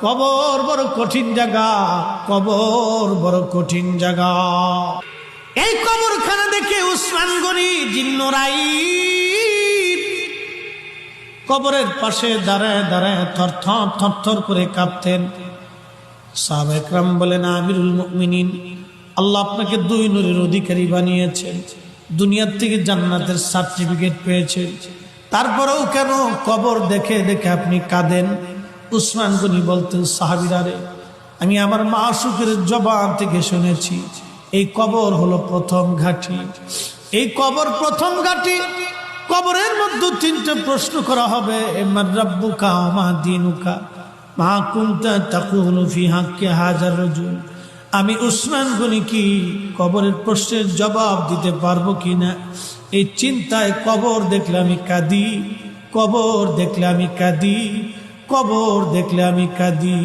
কবর বড় কঠিন জায়গা, কবর বড় কঠিন জায়গা। এই কবরখানা দেখে উসমান গনি জিন্নরাই কবরের পাশে দাঁড়ায় দাঁড়ায় থরথর থরথর করে কাঁপতেন। সাহাবা একরাম বলেন, আমিরুল মুমিনিন, আল্লাহ আপনাকে দুই নূরের অধিকারী বানিয়েছেন, দুনিয়ার থেকে জান্নাতের সার্টিফিকেট পেয়েছেন, তারপরেও কেন কবর দেখে দেখে আপনি কাঁদেন? উসমান গনি বলতেন, সাহাবীরা রে, আমি আমার মাশূকের জবান থেকে শুনেছি এই কবর হলো প্রথম ঘাঁটি, এই কবর প্রথম ঘাঁটি। কবরের মধ্যে তিনটে প্রশ্ন করা হবে, মান রাব্বুকা ওয়া মা দীনুকা মা কুনতা তাকুলু ফি হাক্কি হাযার রাজুল। আমি উসমান গনি কি কবরের প্রশ্নের জবাব দিতে পারবো কিনা, এই চিন্তায় কবর দেখলে আমি কাঁদি, কবর দেখলে আমি কাঁদি, কবর দেখলে আমি কাঁদি।